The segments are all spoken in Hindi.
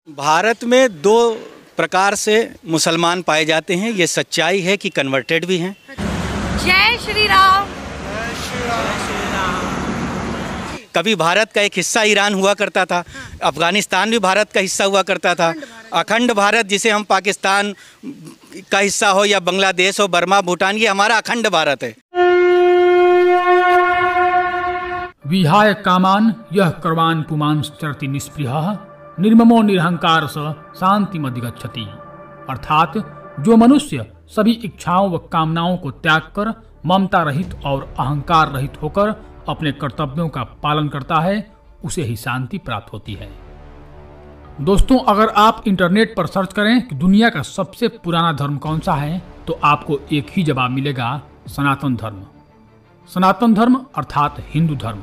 भारत में दो प्रकार से मुसलमान पाए जाते हैं। ये सच्चाई है कि कन्वर्टेड भी हैं। जय श्री राम। कभी भारत का एक हिस्सा ईरान हुआ करता था, अफगानिस्तान भी भारत का हिस्सा हुआ करता था। अखंड भारत, जिसे हम पाकिस्तान का हिस्सा हो या बांग्लादेश हो, बर्मा, भूटान, ये हमारा अखंड भारत है। विहाय कामान यह कर्वान पुमांश्चरति निस्पृहः निर्ममो निरहंकार स शांतिमधिगच्छति। अर्थात जो मनुष्य सभी इच्छाओं व कामनाओं को त्याग कर ममता रहित और अहंकार रहित होकर अपने कर्तव्यों का पालन करता है, उसे ही शांति प्राप्त होती है। दोस्तों, अगर आप इंटरनेट पर सर्च करें कि दुनिया का सबसे पुराना धर्म कौन सा है, तो आपको एक ही जवाब मिलेगा, सनातन धर्म। सनातन धर्म अर्थात हिंदू धर्म।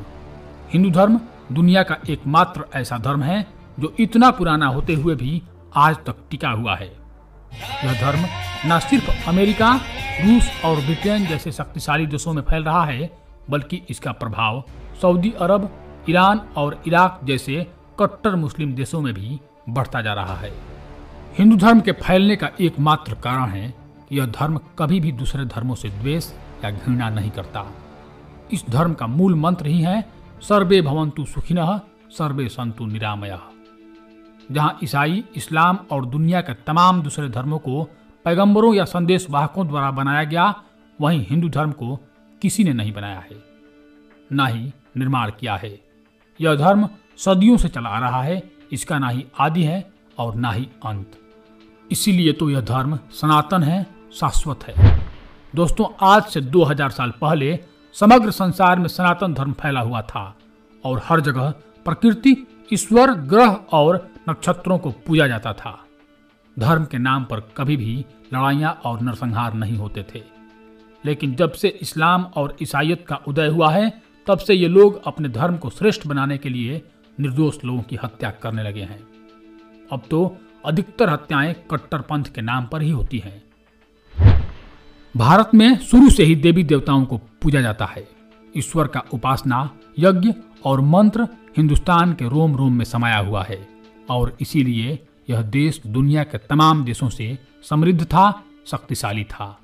हिंदू धर्म दुनिया का एकमात्र ऐसा धर्म है जो इतना पुराना होते हुए भी आज तक टिका हुआ है। यह धर्म न सिर्फ अमेरिका, रूस और ब्रिटेन जैसे शक्तिशाली देशों में फैल रहा है, बल्कि इसका प्रभाव सऊदी अरब, ईरान और इराक जैसे कट्टर मुस्लिम देशों में भी बढ़ता जा रहा है। हिंदू धर्म के फैलने का एकमात्र कारण है कि यह धर्म कभी भी दूसरे धर्मों से द्वेष या घृणा नहीं करता। इस धर्म का मूल मंत्र ही है सर्वे भवन्तु सुखिनः सर्वे सन्तु निरामयः। जहाँ ईसाई, इस्लाम और दुनिया के तमाम दूसरे धर्मों को पैगंबरों या संदेश वाहकों द्वारा बनाया गया, वहीं हिंदू धर्म को किसी ने नहीं बनाया है, ना ही निर्माण किया है। यह धर्म सदियों से चला आ रहा है, इसका ना ही आदि है और ना ही अंत। इसीलिए तो यह धर्म सनातन है, शाश्वत है। दोस्तों, आज से 2000 साल पहले समग्र संसार में सनातन धर्म फैला हुआ था और हर जगह प्रकृति, ईश्वर, ग्रह और नक्षत्रों को पूजा जाता था। धर्म के नाम पर कभी भी लड़ाइयाँ और नरसंहार नहीं होते थे। लेकिन जब से इस्लाम और ईसाईयत का उदय हुआ है, तब से ये लोग अपने धर्म को श्रेष्ठ बनाने के लिए निर्दोष लोगों की हत्या करने लगे हैं। अब तो अधिकतर हत्याएं कट्टरपंथ के नाम पर ही होती हैं। भारत में शुरू से ही देवी देवताओं को पूजा जाता है। ईश्वर का उपासना, यज्ञ और मंत्र हिंदुस्तान के रोम रोम में समाया हुआ है और इसीलिए यह देश दुनिया के तमाम देशों से समृद्ध था, शक्तिशाली था।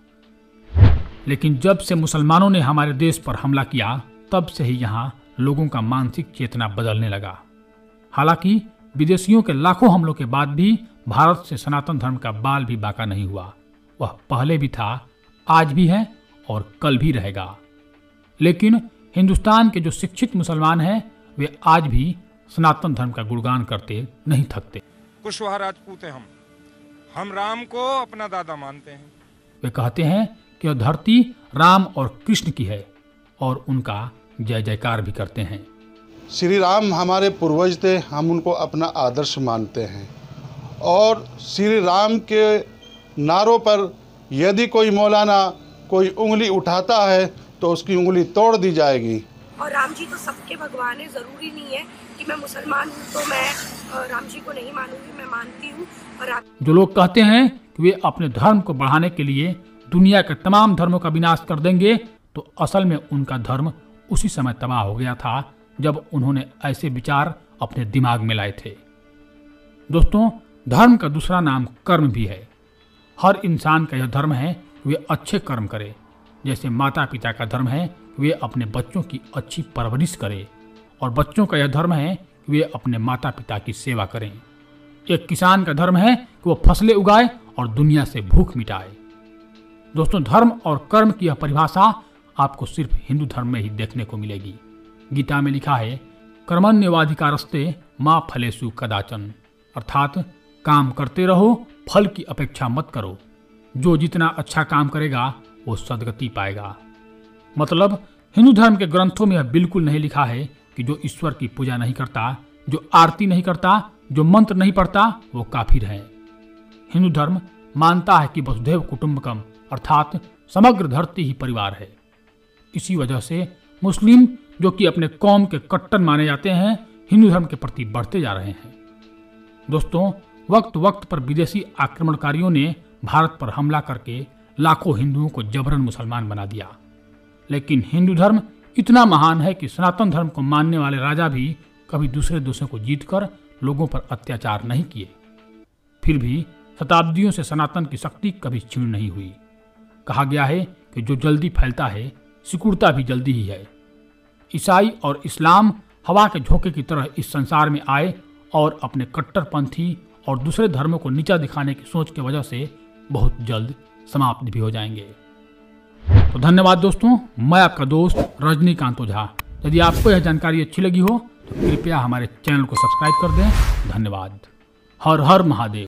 लेकिन जब से मुसलमानों ने हमारे देश पर हमला किया, तब से ही यहाँ लोगों का मानसिक चेतना बदलने लगा। हालांकि विदेशियों के लाखों हमलों के बाद भी भारत से सनातन धर्म का बाल भी बाका नहीं हुआ। वह पहले भी था, आज भी है और कल भी रहेगा। लेकिन हिंदुस्तान के जो शिक्षित मुसलमान हैं, वे आज भी सनातन धर्म का गुणगान करते नहीं थकते। कुशवाहा राजपूत हैं हम राम को अपना दादा मानते हैं। वे कहते हैं कि यह धरती राम और कृष्ण की है और उनका जय जयकार भी करते हैं। श्री राम हमारे पूर्वज थे, हम उनको अपना आदर्श मानते हैं और श्री राम के नारों पर यदि कोई मौलाना कोई उंगली उठाता है तो उसकी उंगली तोड़ दी जाएगी। और राम जी तो सबके भगवान है। जरूरी नहीं है कि मैं मुसलमान हूँ तो मैं राम जी को नहीं मानूंगी, मैं मानती हूँ। और जो लोग कहते हैं कि वे अपने धर्म को बढ़ाने के लिए दुनिया के तमाम धर्मों का विनाश कर देंगे, तो असल में उनका धर्म उसी समय तबाह हो गया था जब उन्होंने ऐसे विचार अपने दिमाग में लाए थे। दोस्तों, धर्म का दूसरा नाम कर्म भी है। हर इंसान का यह धर्म है कि वे अच्छे कर्म करे। जैसे माता पिता का धर्म है कि वे अपने बच्चों की अच्छी परवरिश करें और बच्चों का यह धर्म है कि वे अपने माता पिता की सेवा करें। एक किसान का धर्म है कि वो फसलें उगाए और दुनिया से भूख मिटाए। दोस्तों, धर्म और कर्म की यह परिभाषा आपको सिर्फ हिंदू धर्म में ही देखने को मिलेगी। गीता में लिखा है, कर्मण्येवाधिकारस्ते मा फलेषु कदाचन। अर्थात काम करते रहो, फल की अपेक्षा मत करो। जो जितना अच्छा काम करेगा वो सदगति पाएगा। मतलब हिंदू धर्म के ग्रंथों में यह बिल्कुल नहीं लिखा है कि जो ईश्वर की पूजा नहीं करता, जो आरती नहीं करता, जो मंत्र नहीं पढ़ता, वो काफिर है। हिंदू धर्म मानता है कि वसुधैव कुटुंबकम अर्थात समग्र धरती ही परिवार है। इसी वजह से मुस्लिम, जो कि अपने कौम के कट्टर माने जाते हैं, हिंदू धर्म के प्रति बढ़ते जा रहे हैं। दोस्तों, वक्त वक्त पर विदेशी आक्रमणकारियों ने भारत पर हमला करके लाखों हिंदुओं को जबरन मुसलमान बना दिया। लेकिन हिंदू धर्म इतना महान है कि सनातन धर्म को मानने वाले राजा भी कभी दूसरे देशों को जीतकर लोगों पर अत्याचार नहीं किए। फिर भी शताब्दियों से सनातन की शक्ति कभी क्षीण नहीं हुई। कहा गया है कि जो जल्दी फैलता है सिकुड़ता भी जल्दी ही है। ईसाई और इस्लाम हवा के झोंके की तरह इस संसार में आए और अपने कट्टरपंथी और दूसरे धर्मों को नीचा दिखाने की सोच की वजह से बहुत जल्द समाप्त भी हो जाएंगे। तो धन्यवाद दोस्तों, मैं आपका दोस्त रजनीकांत ओझा। यदि आपको यह जानकारी अच्छी लगी हो तो कृपया हमारे चैनल को सब्सक्राइब कर दें। धन्यवाद। हर हर महादेव।